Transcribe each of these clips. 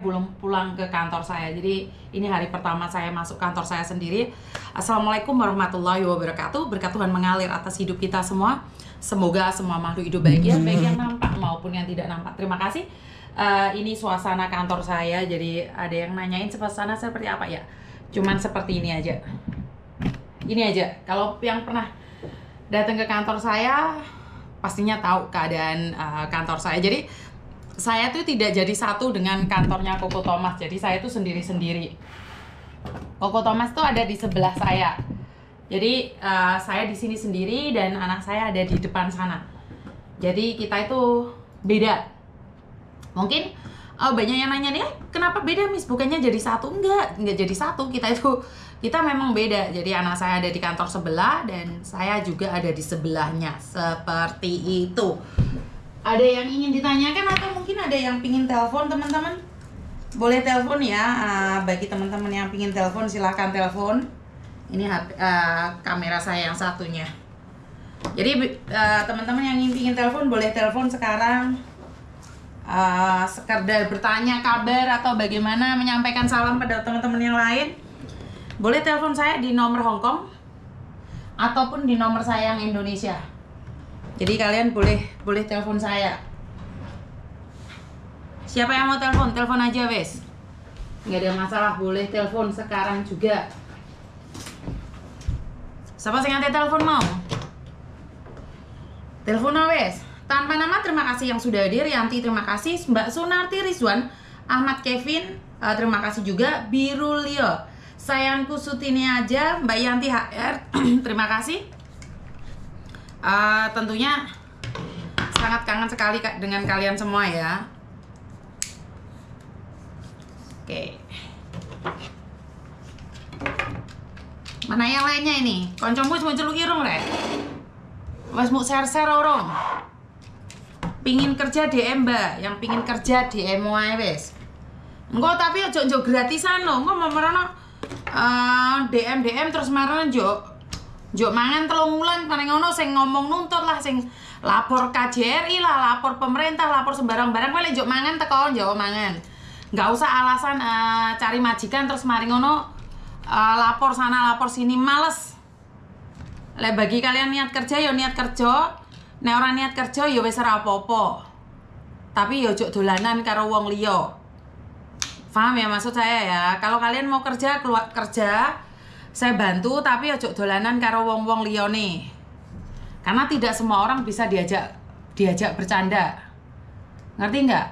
belum pulang ke kantor saya. Jadi ini hari pertama saya masuk kantor saya sendiri. Assalamualaikum warahmatullahi wabarakatuh. Berkat Tuhan mengalir atas hidup kita semua. Semoga semua makhluk hidup baik yang nampak maupun yang tidak nampak. Terima kasih. Ini suasana kantor saya. Jadi ada yang nanyain suasana seperti apa ya? Cuman seperti ini aja. Ini aja. Kalau yang pernah datang ke kantor saya pastinya tahu keadaan kantor saya. Jadi saya tuh tidak jadi satu dengan kantornya Koko Thomas. Jadi saya tuh sendiri-sendiri. Koko Thomas tuh ada di sebelah saya. Jadi saya di sini sendiri dan anak saya ada di depan sana. Jadi kita itu beda. Mungkin banyak yang nanya nih, kenapa beda Miss? Bukannya jadi satu? Enggak jadi satu. Kita memang beda. Jadi anak saya ada di kantor sebelah dan saya juga ada di sebelahnya. Seperti itu. Ada yang ingin ditanyakan atau mungkin ada yang pingin telepon teman-teman? Boleh telepon ya. Bagi teman-teman yang pingin telepon silahkan telepon. Ini kamera saya yang satunya. Jadi teman-teman yang pingin telepon boleh telepon sekarang. Sekedar bertanya kabar atau bagaimana, menyampaikan salam pada teman-teman yang lain. Boleh telepon saya di nomor Hong Kong ataupun di nomor saya yang Indonesia. Jadi kalian boleh telepon saya. Siapa yang mau telepon? Telepon aja wes. Nggak ada masalah, boleh telepon sekarang juga. Siapa sih ngantai telepon mau? Telepon wes. Tanpa nama terima kasih yang sudah hadir. Yanti terima kasih, Mbak Sunarti Rizwan, Ahmad Kevin terima kasih juga, Biru Leo, sayangku Sutini aja, Mbak Yanti HR terima kasih. Tentunya sangat kangen sekali dengan kalian semua ya. Oke. Mana yang lainnya ini? Koncomu mau celuk irung rek? Mas mau share orang. Pingin kerja DM Mbak, yang pingin kerja DM wae wes. Engko tapi ojo gratisan loh, engko merono DM terus marane Jok mangan 3 wulan paling ngono sing ngomong nuntut lah, sing lapor KJRI lah, lapor pemerintah, lapor sembarang-barang paling jok mangan teko jauh mangan. Nggak usah alasan cari majikan terus mari ngono lapor sana lapor sini, males. Lah bagi kalian niat kerja ya niat kerja, nek ora niat kerja ya wis ora apa-apa. Tapi ya jok dolanan karo wong liya. Paham ya maksud saya ya? Kalau kalian mau kerja, keluar kerja, saya bantu, tapi ojo dolanan karo wong-wong liyane. Karena tidak semua orang bisa diajak bercanda. Ngerti nggak?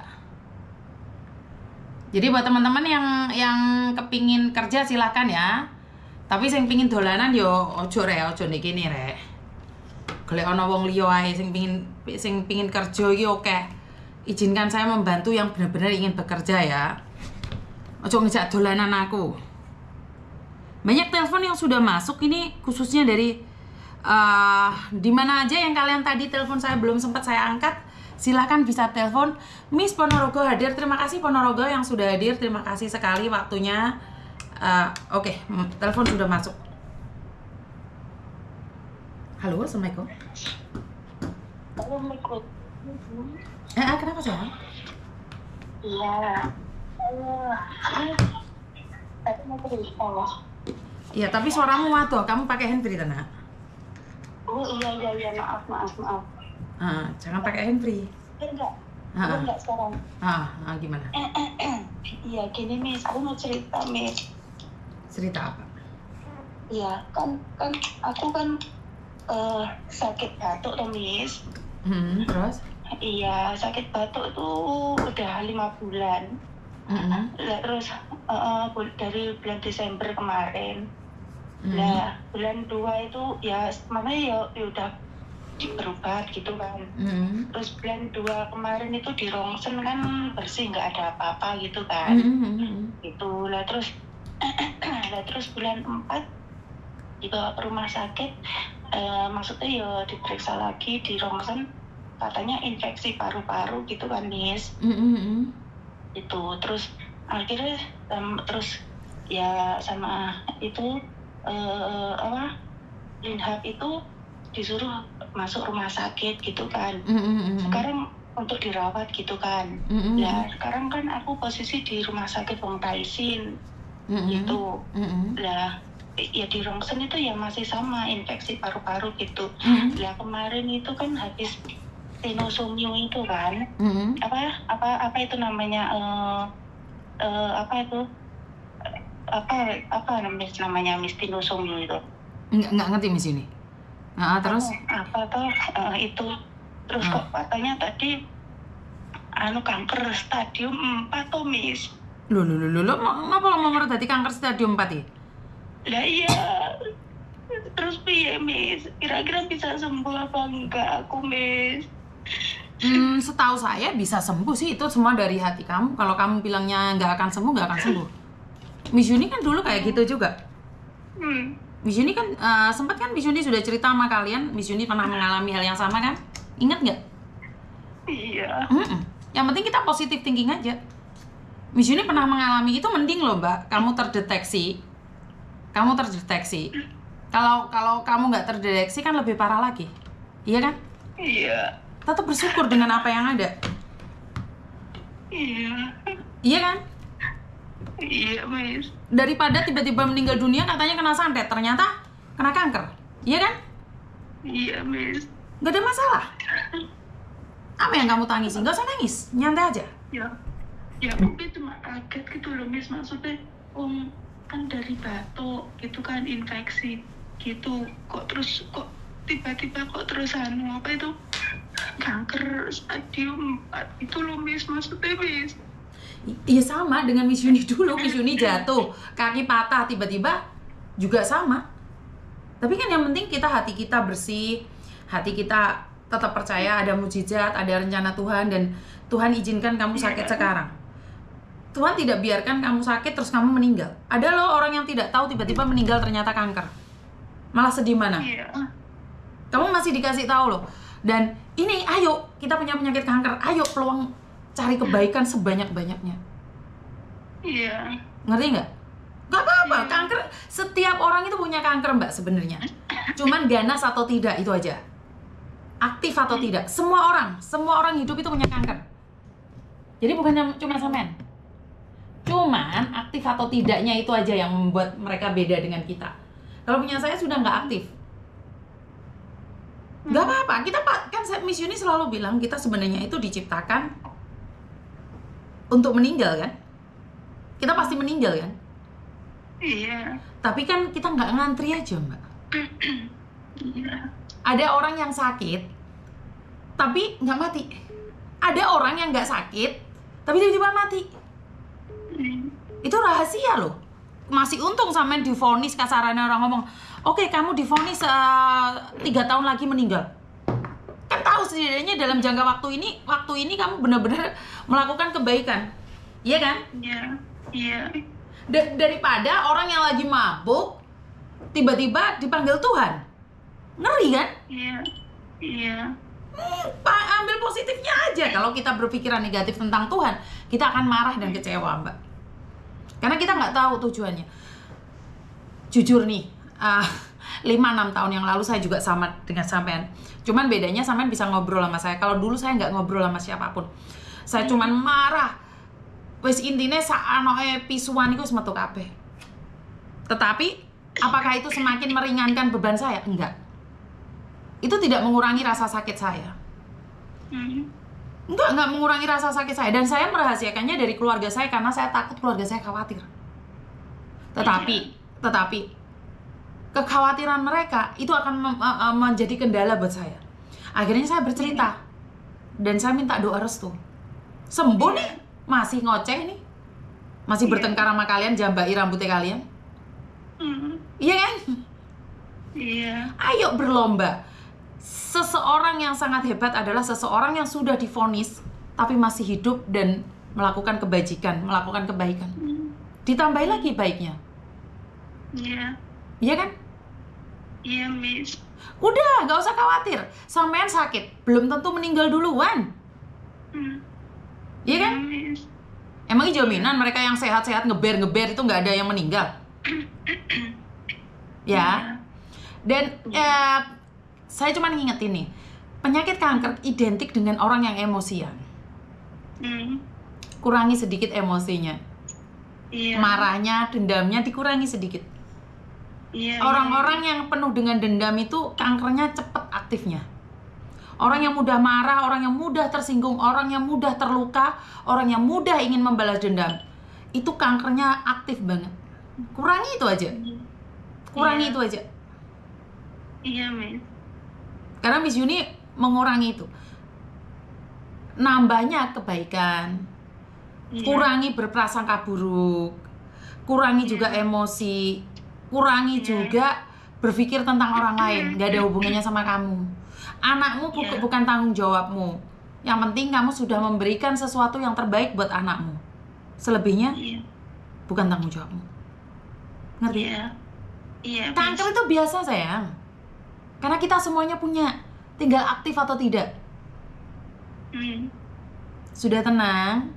Jadi buat teman-teman yang kepingin kerja silahkan ya. Tapi sing pingin dolanan yo ojo niki nih rek. Golek ana wong liya ae sing pingin kerja iki oke. Izinkan saya membantu yang benar-benar ingin bekerja ya. Ojo ngejak dolanan aku. Banyak telepon yang sudah masuk ini khususnya dari di mana aja yang kalian tadi telepon saya belum sempat saya angkat, silahkan bisa telepon. Miss Ponorogo hadir, terima kasih Ponorogo yang sudah hadir, terima kasih sekali waktunya. Oke, telepon sudah masuk. Halo, assalamualaikum. Assalamualaikum. Kenapa sayang? Iya. Aku mau cerita. Iya, tapi suaramu waduh, kamu pakai handfree nak? Oh iya, maaf. Jangan pakai handfree. Enggak sekarang. Gimana? Iya, gini Miss, aku mau cerita Miss. Cerita apa? Iya, kan aku kan sakit batuk tuh Miss. Terus? Iya, sakit batuk tuh udah 5 bulan. Terus dari bulan Desember kemarin. Nah, bulan 2 itu ya mana ya udah berubah gitu kan. Terus bulan 2 kemarin itu di rongsen kan bersih, nggak ada apa-apa gitu kan. Gitu lah. Terus bulan 4 dibawa ke rumah sakit, maksudnya ya diperiksa lagi di rongsen, katanya infeksi paru-paru gitu kan Miss. Itu terus akhirnya terus ya sama itu Linhab itu disuruh masuk rumah sakit gitu kan. Sekarang untuk dirawat gitu kan. Nah sekarang kan aku posisi di rumah sakit Wong Taisin gitu. Lah ya di Rongsen itu ya masih sama infeksi paru-paru gitu. Lah kemarin itu kan habis Tenosomio itu kan, apa itu namanya apa namanya Tenosomio itu? Nggak ngerti Miss Yuni. Nah, terus apa tuh itu terus kok katanya tadi kanker stadium 4 tuh Miss. Loh, ngapa lo mau tadi kanker stadium 4 ya? Lah iya. Terus piye Miss? Kira-kira bisa sembuh apa enggak aku Miss? Setahu saya bisa sembuh sih, itu semua dari hati kamu. Kalau kamu bilangnya nggak akan sembuh. Miss Yuni kan dulu kayak gitu juga. Miss Yuni kan sempat kan Miss Yuni sudah cerita sama kalian, Miss Yuni pernah mengalami hal yang sama kan? Ingat nggak? Iya. Yang penting kita positive thinking aja. Miss Yuni pernah mengalami itu, mending loh Mbak, kamu terdeteksi. Kalau kamu nggak terdeteksi kan lebih parah lagi, iya kan? Iya. Tetap bersyukur dengan apa yang ada. Iya kan? Iya Miss. Daripada tiba-tiba meninggal dunia katanya kena santet, ternyata kena kanker, iya kan? Iya Miss. Gak ada masalah. Apa yang kamu tangisi? Gak usah nangis, nyantai aja. Ya mungkin cuma kaget gitu loh Miss, maksudnya kan dari batuk gitu kan, infeksi gitu, kok tiba-tiba apa itu kanker stadium 4 itu loh Miss, maksudnya Miss. Iya sama dengan Miss Yuni dulu. Miss Yuni jatuh, kaki patah tiba-tiba juga sama. Tapi kan yang penting hati kita bersih, hati kita tetap percaya ada mujizat, ada rencana Tuhan, dan Tuhan izinkan kamu sakit sekarang. Tuhan tidak biarkan kamu sakit terus kamu meninggal. Ada loh orang yang tidak tahu tiba-tiba meninggal ternyata kanker. Malah sedih mana? Kamu masih dikasih tahu loh. Dan ini ayo, kita punya penyakit kanker, ayo peluang cari kebaikan sebanyak-banyaknya. Iya. Ngerti nggak? Gak apa-apa, kanker, setiap orang itu punya kanker Mbak sebenarnya. Cuman ganas atau tidak itu aja. Aktif atau tidak. Semua orang hidup itu punya kanker. Jadi bukan cuma sampean. Cuman aktif atau tidaknya itu aja yang membuat mereka beda dengan kita. Kalau punya saya sudah nggak aktif. Nggak apa-apa, kita kan Miss Yuni selalu bilang kita sebenarnya itu diciptakan untuk meninggal kan? Kita pasti meninggal kan? Iya. Tapi kan kita nggak ngantri aja Mbak. Iya. Ada orang yang sakit tapi nggak mati. Ada orang yang nggak sakit tapi tiba-tiba mati. Itu rahasia loh. Masih untung sampean divonis, kasarannya orang ngomong, oke, kamu divonis 3 tahun lagi meninggal. Kan tahu setidaknya dalam jangka waktu ini kamu benar-benar melakukan kebaikan. Iya kan? Iya. Daripada orang yang lagi mabuk tiba-tiba dipanggil Tuhan. Ngeri kan? Iya. Ambil positifnya aja. Kalau kita berpikiran negatif tentang Tuhan, kita akan marah dan kecewa Mbak. Karena kita nggak tahu tujuannya. Jujur nih, 5-6 tahun yang lalu saya juga sama dengan sampean. Cuman bedanya sampean bisa ngobrol sama saya. Kalau dulu saya nggak ngobrol sama siapapun. Saya cuman marah. Wes intine saanoe pisuan iku wis metu kabeh. Tetapi apakah itu semakin meringankan beban saya? Enggak. Itu tidak mengurangi rasa sakit saya. Enggak mengurangi rasa sakit saya. Dan saya merahasiakannya dari keluarga saya karena saya takut keluarga saya khawatir. Tetapi kekhawatiran mereka itu akan menjadi kendala buat saya. Akhirnya saya bercerita dan saya minta doa restu. Sembuh nih, masih ngoceh nih, masih bertengkar sama kalian, jambai rambutnya kalian. Iya kan? Iya. Ayo berlomba. Seseorang yang sangat hebat adalah seseorang yang sudah divonis tapi masih hidup dan melakukan kebajikan, melakukan kebaikan. Ditambahi lagi baiknya. Iya. Iya kan? Iya, Miss. Udah, gak usah khawatir. Sampean sakit, belum tentu meninggal duluan. Iya kan? Miss. Emang jaminan mereka yang sehat-sehat ngeber-ngeber itu gak ada yang meninggal? Ya. Dan saya cuma ngingetin nih, penyakit kanker identik dengan orang yang emosian. Kurangi sedikit emosinya. Marahnya, dendamnya dikurangi sedikit. Orang-orang yang penuh dengan dendam itu kankernya cepat aktifnya. Orang yang mudah marah, orang yang mudah tersinggung, orang yang mudah terluka, orang yang mudah ingin membalas dendam, itu kankernya aktif banget. Kurangi itu aja. Kurangi itu aja. Iya, Miss. Karena Miss Yuni mengurangi itu. Nambahnya kebaikan. Kurangi berprasangka buruk. Kurangi juga emosi. Kurangi juga berpikir tentang orang lain. Gak ada hubungannya sama kamu. Anakmu bukan tanggung jawabmu. Yang penting kamu sudah memberikan sesuatu yang terbaik buat anakmu. Selebihnya bukan tanggung jawabmu. Ngerti? Iya. Kanker itu biasa, sayang. Karena kita semuanya punya. Tinggal aktif atau tidak. Sudah tenang?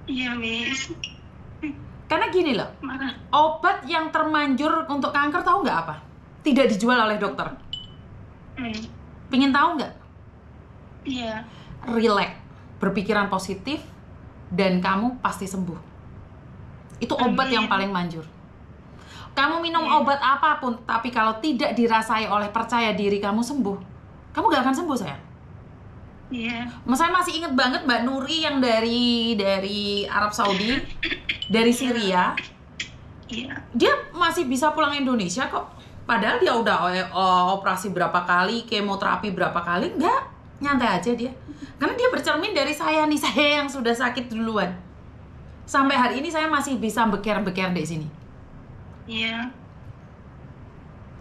Iya, Miss. Karena gini loh, obat yang termanjur untuk kanker tahu nggak apa? Tidak dijual oleh dokter. Pengen tahu nggak? Iya. Relax, berpikiran positif, dan kamu pasti sembuh. Itu obat yang paling manjur. Kamu minum obat apapun, tapi kalau tidak dirasai oleh percaya diri kamu sembuh, kamu gak akan sembuh, sayang. Saya masih inget banget Mbak Nuri yang dari Arab Saudi, dari Syria. Dia masih bisa pulang Indonesia kok. Padahal dia udah operasi berapa kali, kemoterapi berapa kali, enggak, nyantai aja dia. Karena dia bercermin dari saya nih, saya yang sudah sakit duluan. Sampai hari ini saya masih bisa beker-beker di sini.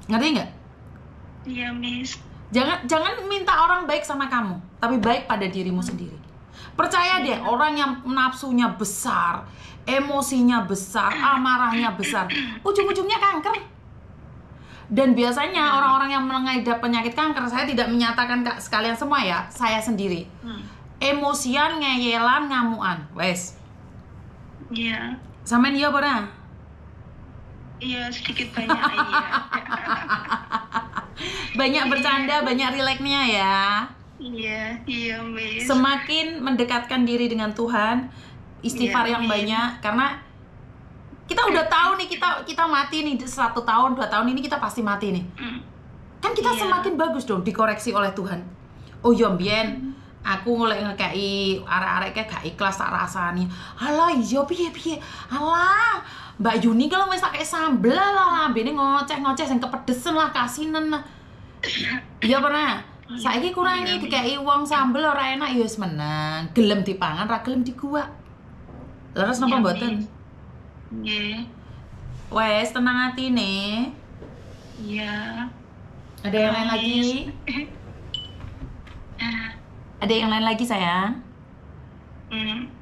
Ngerti nggak? Iya, Miss. Jangan minta orang baik sama kamu, tapi baik pada dirimu sendiri. Percaya deh, orang yang nafsunya besar, emosinya besar, amarahnya besar, ujung-ujungnya kanker. Dan biasanya orang-orang yang mengidap penyakit kanker, saya tidak menyatakan sekalian semua ya, saya sendiri. Emosian, ngeyelan, ngamuan, wes. Sampean iya pernah? Iya, sedikit banyak iya. Banyak bercanda, banyak rileknya ya. Iya, Miss. Semakin mendekatkan diri dengan Tuhan, istighfar yang banyak, karena kita udah tahu nih kita mati nih 1 tahun, 2 tahun ini kita pasti mati nih. Kan kita semakin bagus dong dikoreksi oleh Tuhan. Oh iya mbien, aku mulai ngekei arek-arek kayak gak ikhlas tak rasani. Alah iya piye. Alah, Mbak Yuni kalau wis kayak sambel lah, bene ngoceh-ngoceh sing kepedesen lah, kasinen lah. Iya pernah. Saiki kurangi dikei wong sambel ora enak ya wis menang. Gelem dipangan, ra gelem diguak. Leres napa mboten? Wes, tenang hati nih. Iya. Ada yang lain lagi? Ada yang lain lagi, sayang?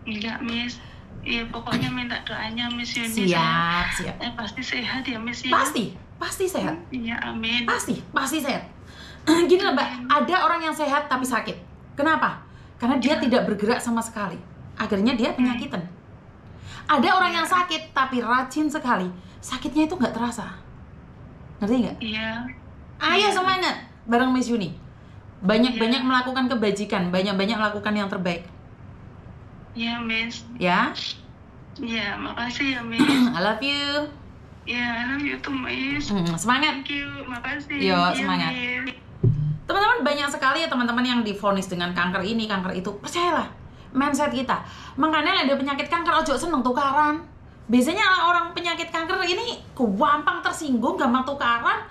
Enggak, Miss. Iya, pokoknya minta doanya, Miss Yuni. Siap. Pasti sehat ya, Miss ya. Pasti sehat. Iya, amin. Pasti sehat. Gini lah, Mbak, ada orang yang sehat tapi sakit. Kenapa? Karena dia tidak bergerak sama sekali. Akhirnya dia penyakitan. Ada orang yang sakit tapi rajin sekali. Sakitnya itu nggak terasa. Ngerti nggak? Iya. Ayo semangat bareng Miss Yuni. Banyak-banyak melakukan kebajikan, banyak-banyak melakukan yang terbaik. Iya, Miss. Ya? Iya, makasih ya, Miss. I love you. Iya, I love you too, Miss. Semangat. Thank you, makasih. Yo, semangat. Teman-teman, banyak sekali ya teman-teman yang divonis dengan kanker ini, kanker itu. Percayalah. Mindset kita. Makanya ada penyakit kanker ojo seneng tukaran. Biasanya orang penyakit kanker ini gampang tersinggung, gampang tukaran,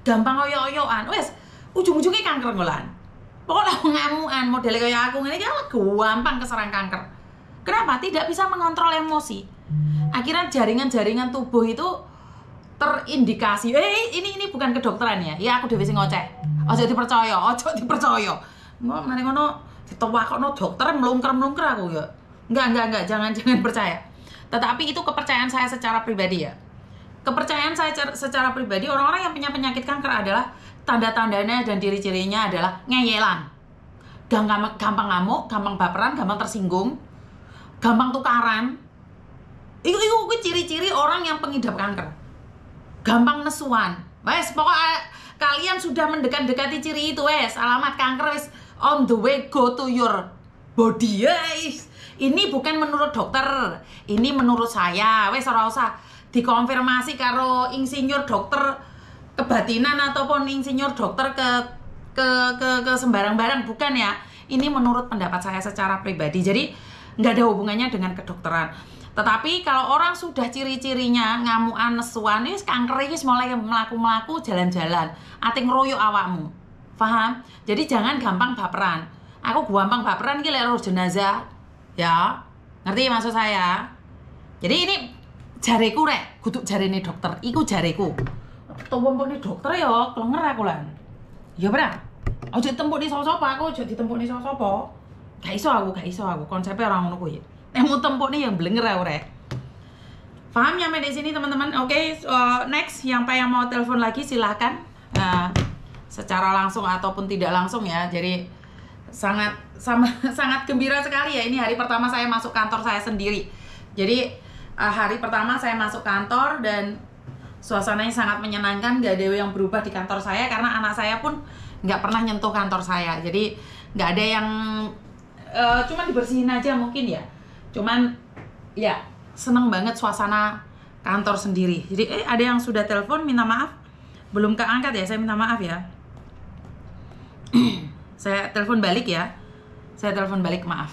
gampang oyo-oyoan. Wes, ujung-ujungnya kanker ngolan. Pokoknya ngamuan modelnya kayak aku ini kan gampang keserang kanker. Kenapa? Tidak bisa mengontrol emosi. Akhirnya jaringan-jaringan tubuh itu terindikasi. Ini bukan kedokteran ya. Ya aku dhewe sing ngoceh. Ojo dipercaya. Mari ngono ditawakono dokter melungker-melungker aku ya. Enggak, jangan percaya. Tetapi itu kepercayaan saya secara pribadi ya. Kepercayaan saya secara pribadi, orang-orang yang punya penyakit kanker adalah tanda-tandanya dan ciri-cirinya adalah ngeyelan. Gampang ngamuk, gampang baperan, gampang tersinggung, gampang tukaran. Itu ciri-ciri orang yang pengidap kanker. Gampang nesuan. Wes, pokoknya kalian sudah mendekati ciri itu wes, alamat kanker wes on the way, go to your body guys. Ini bukan menurut dokter, ini menurut saya. Wes ora usah dikonfirmasi karo insinyur dokter kebatinan ataupun insinyur dokter ke sembarang-barang, bukan ya. Ini menurut pendapat saya secara pribadi. Jadi nggak ada hubungannya dengan kedokteran. Tetapi kalau orang sudah ciri-cirinya ngamukan, nesuan, ini kanker ini mulai melaku-melaku jalan-jalan, ati ngeroyok awakmu. Paham? Jadi jangan gampang baperan. Aku gampang baperan iki lek roh jenazah. Ya. Ngerti maksud saya? Jadi ini jareku rek, kudu jarene dokter. Iku jareku. Tompone dokter ya klenger aku lan. Ya ora. Aja ditempukne sapa-sapa, aku aja ditempukne sapa-sapa. Gak iso aku. Konsepnya orang ngono kuwi. Nek mau tempukne yang blenger aku rek. Paham nyampe di sini teman-teman? Oke, next yang mau telepon lagi silahkan. Secara langsung ataupun tidak langsung ya. Jadi sangat gembira sekali ya. Ini hari pertama saya masuk kantor saya sendiri. Jadi hari pertama saya masuk kantor dan suasananya sangat menyenangkan. Gak ada yang berubah di kantor saya karena anak saya pun nggak pernah nyentuh kantor saya. Jadi nggak ada yang cuman dibersihin aja mungkin ya. Cuman ya seneng banget suasana kantor sendiri. Jadi ada yang sudah telepon, minta maaf belum keangkat ya, saya minta maaf ya. Saya telepon balik ya. Maaf.